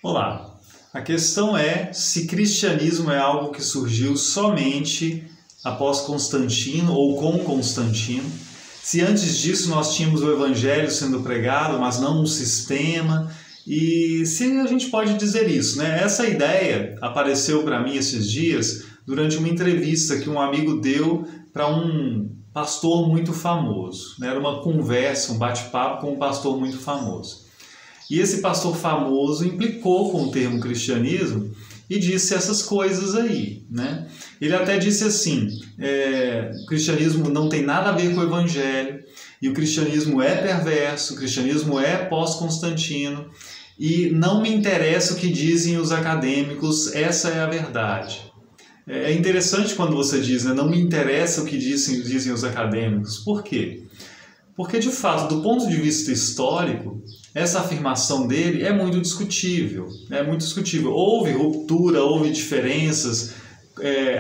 Olá, a questão é se cristianismo é algo que surgiu somente após Constantino ou com Constantino, se antes disso nós tínhamos o evangelho sendo pregado, mas não um sistema, e se a gente pode dizer isso, né? Essa ideia apareceu para mim esses dias durante uma entrevista que um amigo deu para um pastor muito famoso, né? Era uma conversa, um bate-papo com um pastor muito famoso. E esse pastor famoso implicou com o termo cristianismo e disse essas coisas aí, né? Ele até disse assim, o cristianismo não tem nada a ver com o evangelho, e o cristianismo é perverso, o cristianismo é pós-Constantino, e não me interessa o que dizem os acadêmicos, essa é a verdade. É interessante quando você diz, né, não me interessa o que dizem os acadêmicos. Por quê? Porque, de fato, do ponto de vista histórico, essa afirmação dele é muito discutível. Houve ruptura, houve diferenças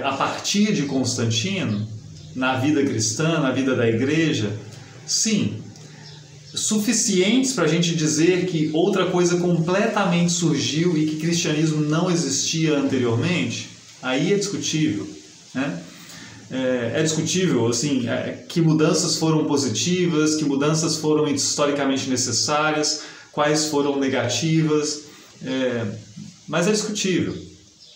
a partir de Constantino, na vida cristã, na vida da igreja? Sim. Suficientes para a gente dizer que outra coisa completamente surgiu e que cristianismo não existia anteriormente? Aí é discutível, né? É discutível assim, que mudanças foram positivas, que mudanças foram historicamente necessárias, quais foram negativas, mas é discutível.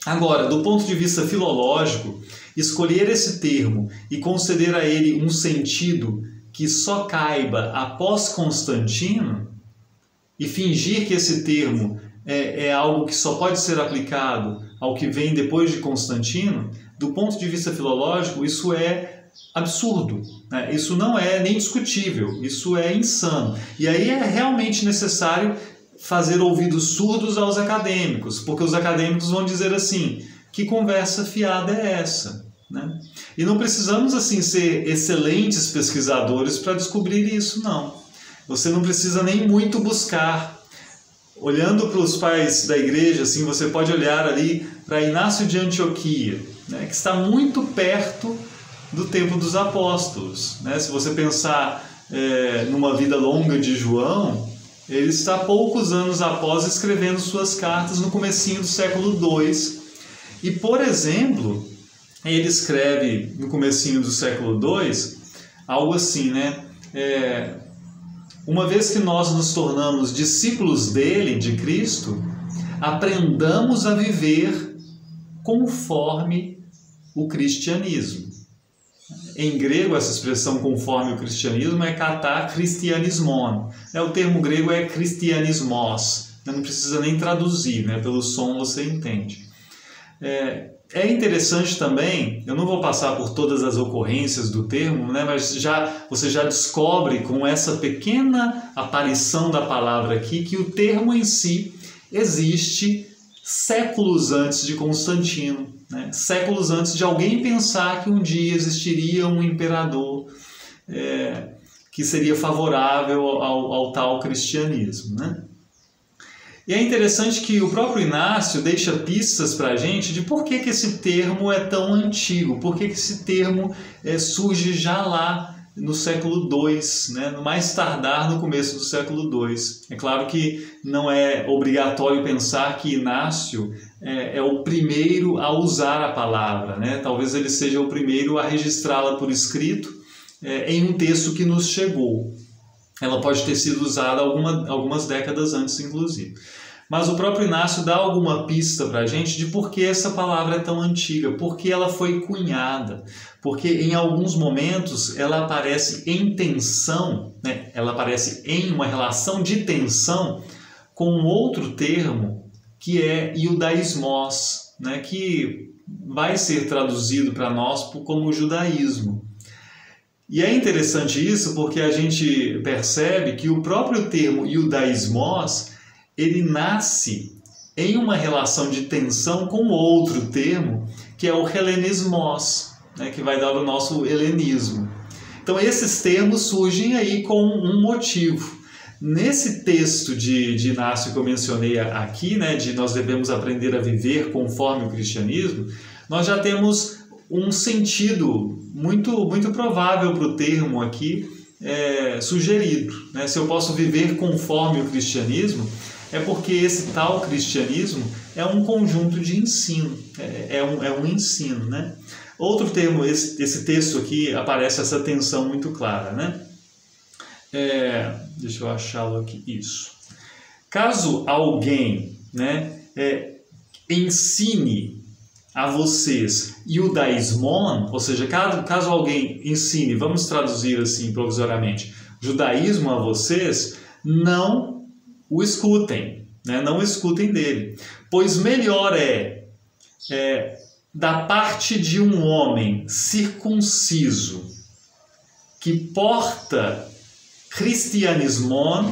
Agora, do ponto de vista filológico, escolher esse termo e conceder a ele um sentido que só caiba após Constantino e fingir que esse termo é algo que só pode ser aplicado ao que vem depois de Constantino, do ponto de vista filológico, isso é absurdo, né? Isso não é nem discutível, isso é insano. E aí é realmente necessário fazer ouvidos surdos aos acadêmicos, porque os acadêmicos vão dizer assim, que conversa fiada é essa? Né? E não precisamos assim ser excelentes pesquisadores para descobrir isso, não. Você não precisa nem muito buscar. Olhando para os pais da igreja, assim, você pode olhar ali para Inácio de Antioquia, né, que está muito perto do tempo dos apóstolos. Né? Se você pensar numa vida longa de João, ele está poucos anos após escrevendo suas cartas no comecinho do século II. E, por exemplo, ele escreve no comecinho do século II algo assim, né? Uma vez que nós nos tornamos discípulos dele, de Cristo, aprendamos a viver conforme o cristianismo. Em grego, essa expressão conforme o cristianismo é kata christianismon. O termo grego é christianismos. Não precisa nem traduzir, né? Pelo som você entende. É interessante também, eu não vou passar por todas as ocorrências do termo, né, mas você já descobre com essa pequena aparição da palavra aqui que o termo em si existe séculos antes de Constantino, né, séculos antes de alguém pensar que um dia existiria um imperador que seria favorável ao tal cristianismo, né? E é interessante que o próprio Inácio deixa pistas para a gente de por que esse termo é tão antigo, por que esse termo surge já lá no século II, né? No mais tardar no começo do século II. É claro que não é obrigatório pensar que Inácio é o primeiro a usar a palavra, né? Talvez ele seja o primeiro a registrá-la por escrito em um texto que nos chegou. Ela pode ter sido usada algumas décadas antes, inclusive. Mas o próprio Inácio dá alguma pista para a gente de por que essa palavra é tão antiga, por que ela foi cunhada, porque em alguns momentos ela aparece em tensão, né? Ela aparece em uma relação de tensão com outro termo que é iudaismos, né? Que vai ser traduzido para nós como judaísmo. E é interessante isso porque a gente percebe que o próprio termo iudaismos, ele nasce em uma relação de tensão com outro termo, que é o helenismos, né, que vai dar o nosso helenismo. Então esses termos surgem aí com um motivo. Nesse texto de Inácio que eu mencionei aqui, né, de nós devemos aprender a viver conforme o cristianismo, nós já temos um sentido muito provável para o termo aqui sugerido, né? Se eu posso viver conforme o cristianismo, é porque esse tal cristianismo é um conjunto de ensino, é um ensino, né? Outro termo, esse texto aqui aparece essa tensão muito clara, né? Deixa eu achá-lo aqui, isso. Caso alguém, né, ensine a vocês judaismon, ou seja, caso alguém ensine, vamos traduzir assim provisoriamente, judaísmo a vocês, não o escutem, né? Não escutem dele, pois melhor da parte de um homem circunciso que porta cristianismon,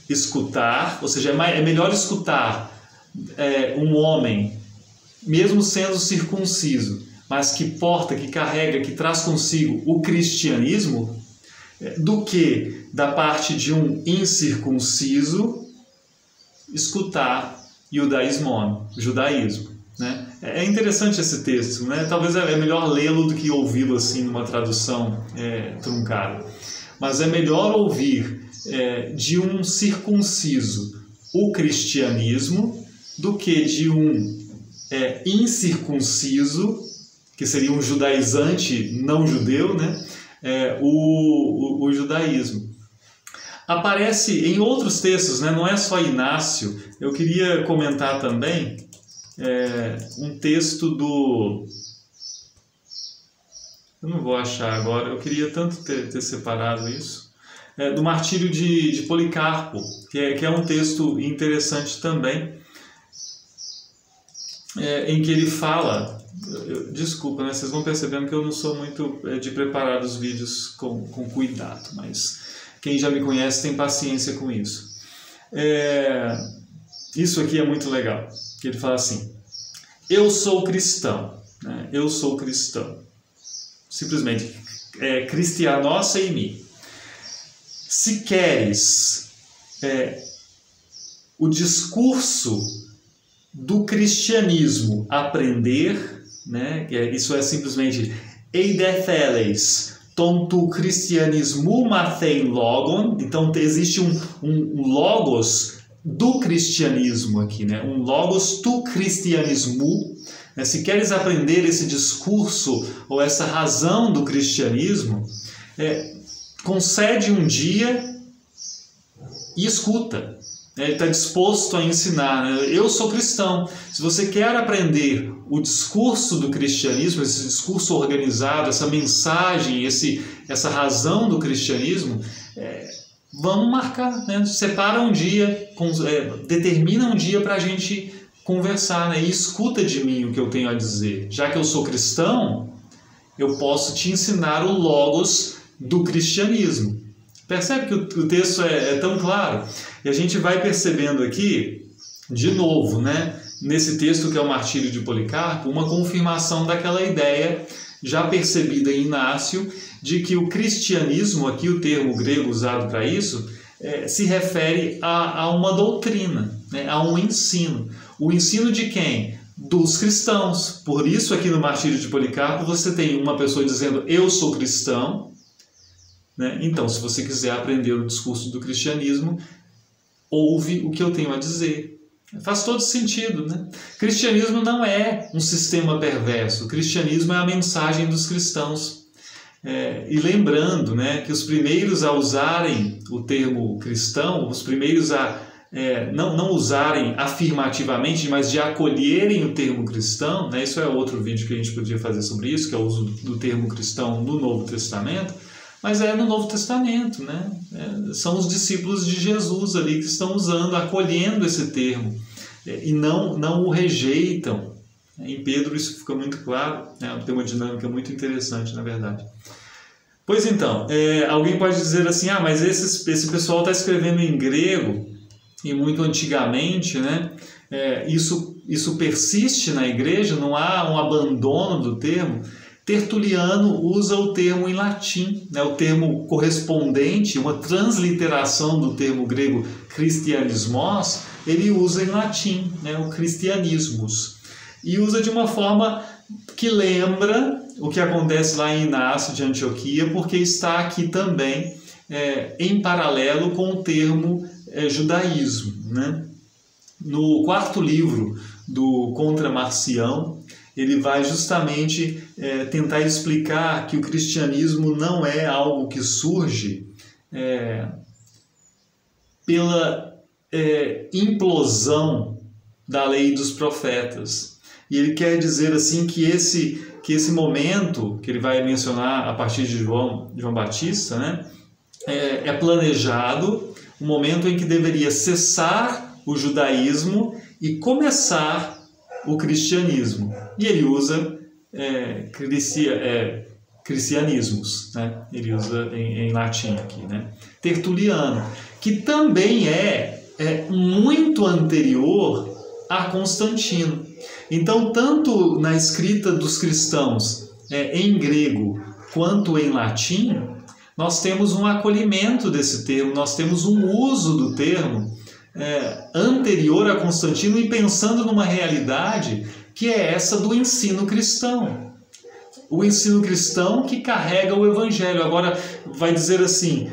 escutar, ou seja, é melhor escutar um homem, mesmo sendo circunciso, mas que porta, que carrega, que traz consigo o cristianismo, do que da parte de um incircunciso escutar judaísmo, né? É interessante esse texto, né? Talvez é melhor lê-lo do que ouvi-lo assim numa tradução truncada, mas é melhor ouvir de um circunciso o cristianismo do que de um incircunciso, que seria um judaizante não judeu, né? O judaísmo. Aparece em outros textos, né? Não é só Inácio. Eu queria comentar também um texto do... Eu não vou achar agora, eu queria tanto ter separado isso. Do Martírio de Policarpo, que é um texto interessante também, em que ele fala... Desculpa, né? Vocês vão percebendo que eu não sou muito de preparar os vídeos com cuidado, mas quem já me conhece tem paciência com isso. Isso aqui é muito legal, que ele fala assim: eu sou cristão, né? Eu sou cristão, simplesmente Christianos em mim. Se queres o discurso do cristianismo aprender, né? Isso é simplesmente eidetheles ton tu cristianismo mathein logon. Então existe um logos do cristianismo aqui, né? Um logos tu cristianismo, né? Se queres aprender esse discurso ou essa razão do cristianismo, concede um dia e escuta. Ele está disposto a ensinar, né? Eu sou cristão. Se você quer aprender o discurso do cristianismo, esse discurso organizado, essa mensagem, essa razão do cristianismo, vamos marcar, né? Separa um dia, determina um dia para a gente conversar, né? E escuta de mim o que eu tenho a dizer. Já que eu sou cristão, eu posso te ensinar o logos do cristianismo. Percebe que o texto é tão claro? E a gente vai percebendo aqui, de novo, né, nesse texto que é o Martírio de Policarpo, uma confirmação daquela ideia já percebida em Inácio, de que o cristianismo, aqui o termo grego usado para isso, se refere a uma doutrina, né, a um ensino. O ensino de quem? Dos cristãos. Por isso aqui no Martírio de Policarpo você tem uma pessoa dizendo: eu sou cristão. Né? Então, se você quiser aprender o discurso do cristianismo, ouve o que eu tenho a dizer. Faz todo sentido, né? Cristianismo não é um sistema perverso. O cristianismo é a mensagem dos cristãos. E lembrando, né, que os primeiros a usarem o termo cristão, os primeiros a não usarem afirmativamente, mas de acolherem o termo cristão, né? Isso é outro vídeo que a gente podia fazer sobre isso, que é o uso do termo cristão no Novo Testamento. Mas no Novo Testamento, né? São os discípulos de Jesus ali que estão usando, acolhendo esse termo, e não o rejeitam. Em Pedro isso fica muito claro, né? Tem uma dinâmica muito interessante, na verdade. Pois então, alguém pode dizer assim: mas esse pessoal está escrevendo em grego, e muito antigamente, né? Isso persiste na igreja, não há um abandono do termo. Tertuliano usa o termo em latim, né? O termo correspondente, uma transliteração do termo grego Christianismos, ele usa em latim, né? O cristianismos, e usa de uma forma que lembra o que acontece lá em Inácio de Antioquia, porque está aqui também em paralelo com o termo judaísmo, né? No quarto livro do Contra Marcião, ele vai justamente tentar explicar que o cristianismo não é algo que surge pela implosão da lei dos profetas. E ele quer dizer assim que esse momento que ele vai mencionar a partir de João Batista, né, é planejado, um momento em que deveria cessar o judaísmo e começar o cristianismo. E ele usa cristianismos, né? Ele usa em latim aqui, né? Tertuliano, que também é muito anterior a Constantino. Então, tanto na escrita dos cristãos em grego quanto em latim, nós temos um acolhimento desse termo, nós temos um uso do termo anterior a Constantino e pensando numa realidade que é essa do ensino cristão. O ensino cristão que carrega o evangelho. Agora vai dizer assim,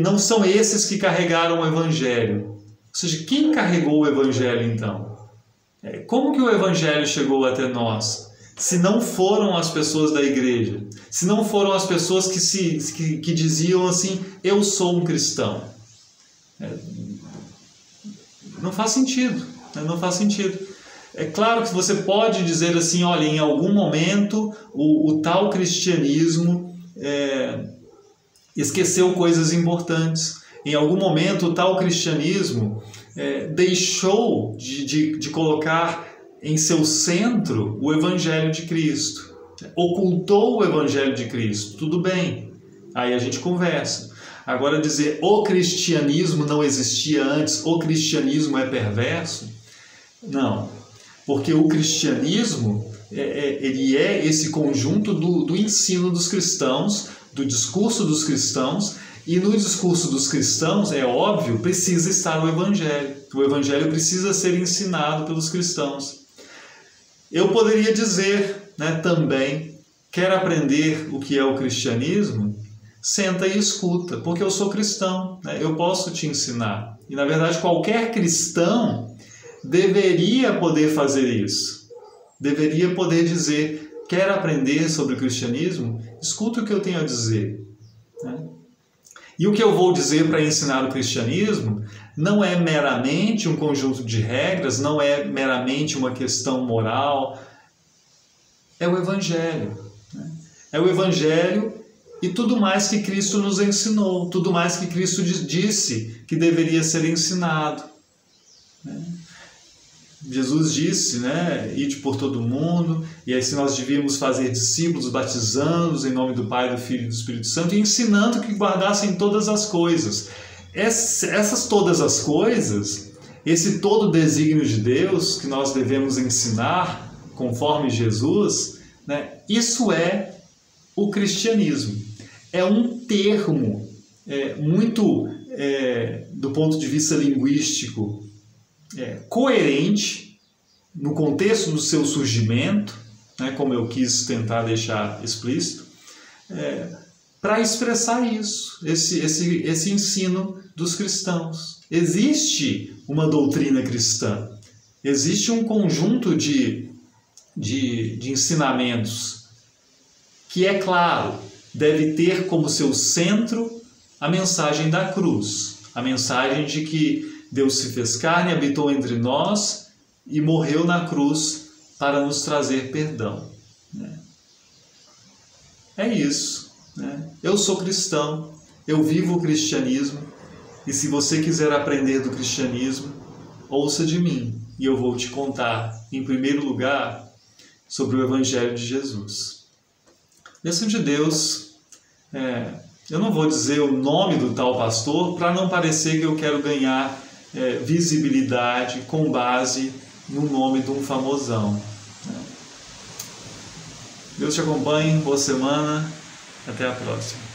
não são esses que carregaram o evangelho. Ou seja, quem carregou o evangelho então? Como que o evangelho chegou até nós? Se não foram as pessoas da igreja, se não foram as pessoas que diziam assim, eu sou um cristão. Não faz sentido, né? Não faz sentido. É claro que você pode dizer assim, olha, em algum momento o tal cristianismo esqueceu coisas importantes. Em algum momento o tal cristianismo deixou de colocar em seu centro o Evangelho de Cristo. Ocultou o Evangelho de Cristo. Tudo bem, aí a gente conversa. Agora dizer o cristianismo não existia antes, o cristianismo é perverso, não. Porque o cristianismo ele é esse conjunto do ensino dos cristãos, do discurso dos cristãos, e no discurso dos cristãos, é óbvio, precisa estar o Evangelho. O Evangelho precisa ser ensinado pelos cristãos. Eu poderia dizer, né, também, quer aprender o que é o cristianismo? Senta e escuta, porque eu sou cristão, né? Eu posso te ensinar. E, na verdade, qualquer cristão deveria poder fazer isso. Deveria poder dizer, quer aprender sobre o cristianismo? Escuta o que eu tenho a dizer. Né? E o que eu vou dizer para ensinar o cristianismo não é meramente um conjunto de regras, não é meramente uma questão moral. É o Evangelho. Né? É o Evangelho e tudo mais que Cristo nos ensinou, tudo mais que Cristo disse que deveria ser ensinado. Né? Jesus disse, né, ide por todo mundo, e assim nós devíamos fazer discípulos, batizando-os em nome do Pai, do Filho e do Espírito Santo, e ensinando que guardassem todas as coisas. Essas todas as coisas, esse todo desígnio de Deus que nós devemos ensinar, conforme Jesus, né, isso é o cristianismo. É um termo muito, do ponto de vista linguístico, coerente no contexto do seu surgimento, né, como eu quis tentar deixar explícito, para expressar isso, esse ensino dos cristãos. Existe uma doutrina cristã, existe um conjunto de ensinamentos que, é claro, deve ter como seu centro a mensagem da cruz, a mensagem de que Deus se fez carne, habitou entre nós e morreu na cruz para nos trazer perdão. É isso. Eu sou cristão, eu vivo o cristianismo, e se você quiser aprender do cristianismo, ouça de mim, e eu vou te contar, em primeiro lugar, sobre o Evangelho de Jesus. Bênção de Deus, eu não vou dizer o nome do tal pastor para não parecer que eu quero ganhar visibilidade com base no nome de um famosão. Deus te acompanhe, boa semana, até a próxima.